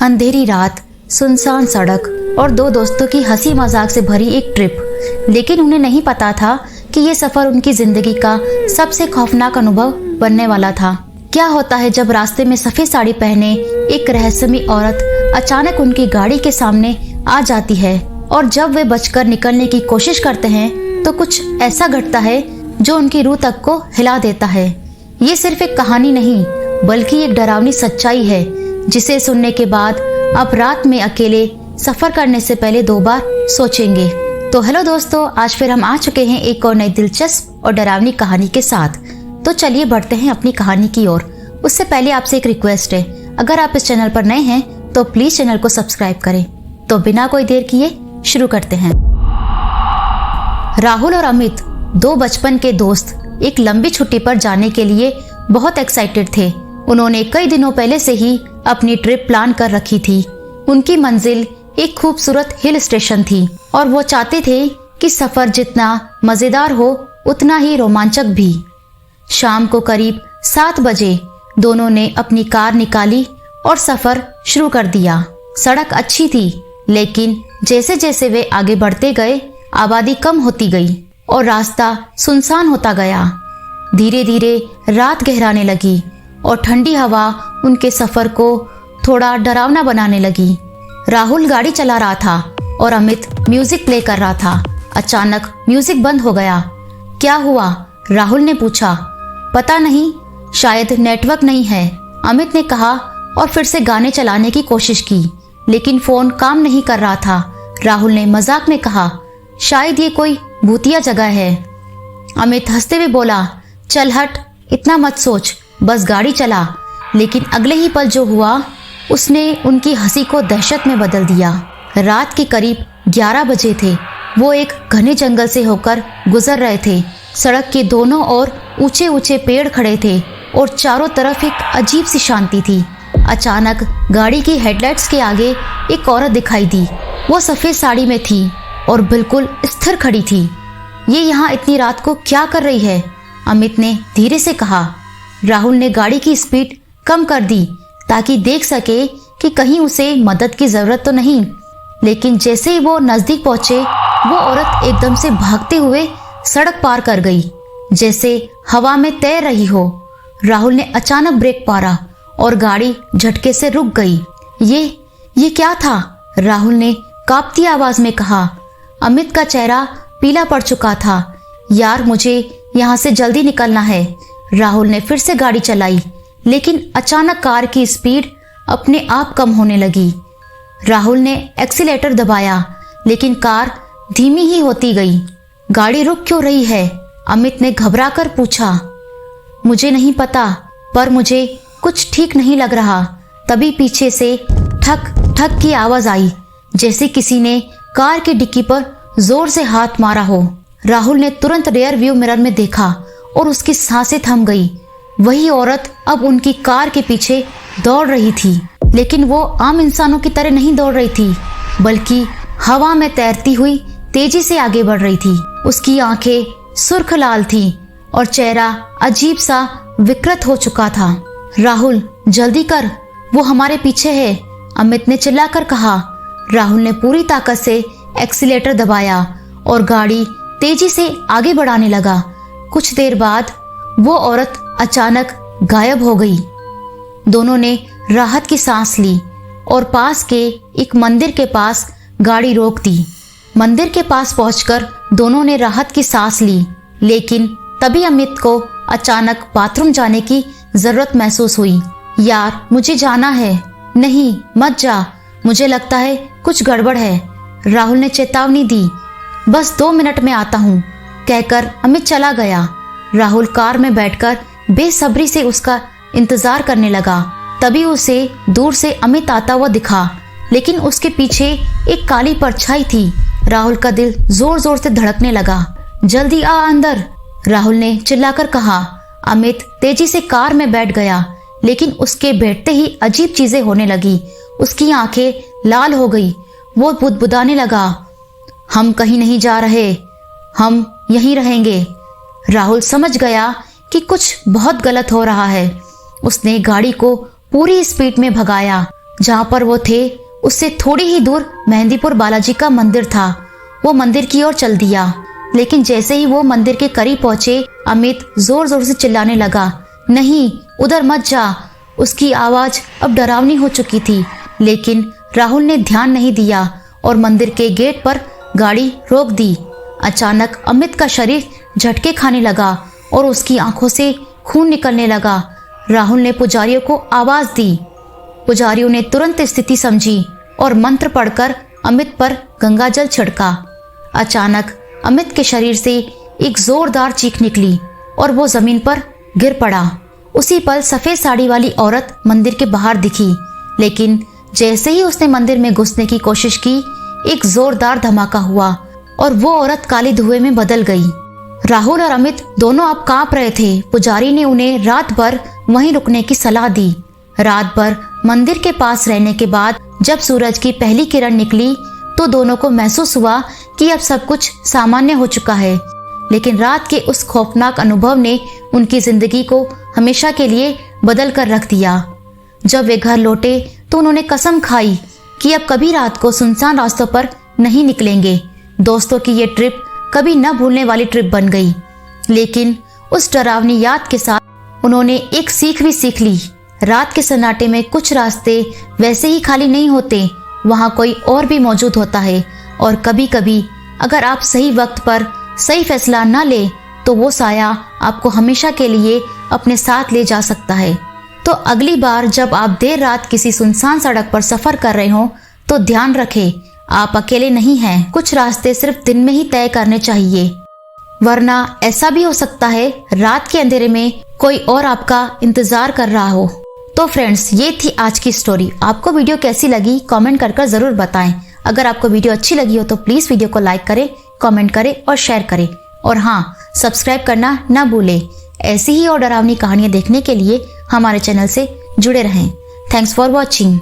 अंधेरी रात, सुनसान सड़क और दो दोस्तों की हंसी मजाक से भरी एक ट्रिप। लेकिन उन्हें नहीं पता था कि ये सफर उनकी जिंदगी का सबसे खौफनाक अनुभव बनने वाला था। क्या होता है जब रास्ते में सफेद साड़ी पहने एक रहस्यमयी औरत अचानक उनकी गाड़ी के सामने आ जाती है और जब वे बचकर निकलने की कोशिश करते हैं तो कुछ ऐसा घटता है जो उनकी रूह तक को हिला देता है। ये सिर्फ एक कहानी नहीं बल्कि एक डरावनी सच्चाई है जिसे सुनने के बाद आप रात में अकेले सफर करने से पहले 2 बार सोचेंगे। तो हेलो दोस्तों, आज फिर हम आ चुके हैं एक और नई दिलचस्प और डरावनी कहानी के साथ। तो चलिए बढ़ते हैं अपनी कहानी की ओर। उससे पहले आपसे एक रिक्वेस्ट है, अगर आप इस चैनल पर नए हैं तो प्लीज चैनल को सब्सक्राइब करें। तो बिना कोई देर किए शुरू करते हैं। राहुल और अमित 2 बचपन के दोस्त एक लंबी छुट्टी पर जाने के लिए बहुत एक्साइटेड थे। उन्होंने कई दिनों पहले से ही अपनी ट्रिप प्लान कर रखी थी। उनकी मंजिल एक खूबसूरत हिल स्टेशन थी और वो चाहते थे कि सफर जितना मजेदार हो उतना ही रोमांचक भी। शाम को करीब 7 बजे दोनों ने अपनी कार निकाली और सफर शुरू कर दिया। सड़क अच्छी थी लेकिन जैसे जैसे वे आगे बढ़ते गए आबादी कम होती गई और रास्ता सुनसान होता गया। धीरे धीरे रात गहराने लगी और ठंडी हवा उनके सफर को थोड़ा डरावना बनाने लगी। राहुल गाड़ी चला रहा था और अमित म्यूजिक प्ले कर रहा था। अचानक म्यूजिक बंद हो गया। क्या हुआ? राहुल ने पूछा। पता नहीं, शायद नेटवर्क नहीं है, अमित ने कहा और फिर से गाने चलाने की कोशिश की लेकिन फोन काम नहीं कर रहा था। राहुल ने मजाक में कहा, शायद ये कोई भूतिया जगह है। अमित हंसते हुए बोला, चल हट, इतना मत सोच, बस गाड़ी चला। लेकिन अगले ही पल जो हुआ उसने उनकी हंसी को दहशत में बदल दिया। रात के करीब 11 बजे थे। वो एक घने जंगल से होकर गुजर रहे थे। सड़क के दोनों ओर ऊंचे ऊंचे पेड़ खड़े थे और चारों तरफ एक अजीब सी शांति थी। अचानक गाड़ी की हेडलाइट्स के आगे एक औरत दिखाई दी। वो सफेद साड़ी में थी और बिल्कुल स्थिर खड़ी थी। ये यहाँ इतनी रात को क्या कर रही है? अमित ने धीरे से कहा। राहुल ने गाड़ी की स्पीड कम कर दी ताकि देख सके कि कहीं उसे मदद की जरूरत तो नहीं। लेकिन जैसे ही वो नजदीक पहुंचे वो औरत एकदम से भागते हुए सड़क पार कर गई, जैसे हवा में तैर रही हो। राहुल ने अचानक ब्रेक मारा और गाड़ी झटके से रुक गई। ये क्या था? राहुल ने कांपती आवाज में कहा। अमित का चेहरा पीला पड़ चुका था। यार, मुझे यहाँ से जल्दी निकलना है। राहुल ने फिर से गाड़ी चलाई लेकिन अचानक कार की स्पीड अपने आप कम होने लगी। राहुल ने एक्सीलेटर दबाया लेकिन कार धीमी ही होती गई। गाड़ी रुक क्यों रही है? अमित ने घबराकर पूछा। मुझे नहीं पता, पर मुझे कुछ ठीक नहीं लग रहा। तभी पीछे से ठक ठक की आवाज आई, जैसे किसी ने कार की डिक्की पर जोर से हाथ मारा हो। राहुल ने तुरंत रियर व्यू मिरर में देखा और उसकी सांसें थम गई। वही औरत अब उनकी कार के पीछे दौड़ रही थी, लेकिन वो आम इंसानों की तरह नहीं दौड़ रही थी बल्कि हवा में तैरती हुई तेजी से आगे बढ़ रही थी। उसकी आंखें सुर्ख लाल थीं और चेहरा अजीब सा विकृत हो चुका था। राहुल, जल्दी कर, वो हमारे पीछे है, अमित ने चिल्लाकर कहा। राहुल ने पूरी ताकत से एक्सीलेटर दबाया और गाड़ी तेजी से आगे बढ़ाने लगा। कुछ देर बाद वो औरत अचानक गायब हो गई। दोनों ने राहत की सांस ली और पास के एक मंदिर के पास गाड़ी रोक दी। मंदिर के पास पहुंचकर दोनों ने राहत की सांस ली, लेकिन तभी अमित को अचानक बाथरूम जाने की जरूरत महसूस हुई। यार, मुझे जाना है। नहीं, मत जा, मुझे लगता है कुछ गड़बड़ है, राहुल ने चेतावनी दी। बस 2 मिनट में आता हूँ, कहकर अमित चला गया। राहुल कार में बैठकर बेसब्री से उसका इंतजार करने लगा। तभी उसे दूर से अमित आता हुआ दिखा, लेकिन उसके पीछे एक काली परछाई थी। राहुल का दिल जोर जोर से धड़कने लगा। जल्दी आ अंदर, राहुल ने चिल्लाकर कहा। अमित तेजी से कार में बैठ गया, लेकिन उसके बैठते ही अजीब चीजें होने लगी। उसकी आंखें लाल हो गई। वो बुदबुदाने लगा, हम कहीं नहीं जा रहे, हम यहीं रहेंगे। राहुल समझ गया कि कुछ बहुत गलत हो रहा है। उसने गाड़ी को पूरी स्पीड में भगाया जहाँ पर वो थे उससे थोड़ी ही दूर मेहंदीपुर बालाजी का मंदिर था। वो मंदिर की ओर चल दिया, लेकिन जैसे ही वो मंदिर के करीब पहुंचे, अमित जोर जोर से चिल्लाने लगा, नहीं, उधर मत जा। उसकी आवाज अब डरावनी हो चुकी थी, लेकिन राहुल ने ध्यान नहीं दिया और मंदिर के गेट पर गाड़ी रोक दी। अचानक अमित का शरीर झटके खाने लगा और उसकी आंखों से खून निकलने लगा। राहुल ने पुजारियों को आवाज दी। पुजारियों ने तुरंत स्थिति समझी और मंत्र पढ़कर अमित पर गंगाजल छिड़का। अचानक अमित के शरीर से एक जोरदार चीख निकली और वो जमीन पर गिर पड़ा। उसी पल सफेद साड़ी वाली औरत मंदिर के बाहर दिखी, लेकिन जैसे ही उसने मंदिर में घुसने की कोशिश की, एक जोरदार धमाका हुआ और वो औरत काले धुएं में बदल गई। राहुल और अमित दोनों अब कांप रहे थे। पुजारी ने उन्हें रात भर वहीं रुकने की सलाह दी। रात भर मंदिर के पास रहने के बाद जब सूरज की पहली किरण निकली तो दोनों को महसूस हुआ कि अब सब कुछ सामान्य हो चुका है। लेकिन रात के उस खौफनाक अनुभव ने उनकी जिंदगी को हमेशा के लिए बदल कर रख दिया। जब वे घर लौटे तो उन्होंने कसम खाई कि अब कभी रात को सुनसान रास्तों पर नहीं निकलेंगे। दोस्तों की ये ट्रिप कभी न भूलने वाली ट्रिप बन गई, लेकिन उस डरावनी याद के साथ उन्होंने एक सीख भी सीख ली। रात के सन्नाटे में कुछ रास्ते वैसे ही खाली नहीं होते, वहाँ कोई और भी मौजूद होता है। और कभी कभी अगर आप सही वक्त पर सही फैसला न ले तो वो साया आपको हमेशा के लिए अपने साथ ले जा सकता है। तो अगली बार जब आप देर रात किसी सुनसान सड़क पर सफर कर रहे हो तो ध्यान रखें, आप अकेले नहीं हैं। कुछ रास्ते सिर्फ दिन में ही तय करने चाहिए, वरना ऐसा भी हो सकता है रात के अंधेरे में कोई और आपका इंतजार कर रहा हो। तो फ्रेंड्स, ये थी आज की स्टोरी। आपको वीडियो कैसी लगी कमेंट कर जरूर बताएं। अगर आपको वीडियो अच्छी लगी हो तो प्लीज वीडियो को लाइक करें, कमेंट करें और शेयर करें। और हाँ, सब्सक्राइब करना ना भूलें। ऐसी ही और डरावनी कहानियां देखने के लिए हमारे चैनल से जुड़े रहें। Thanks for watching.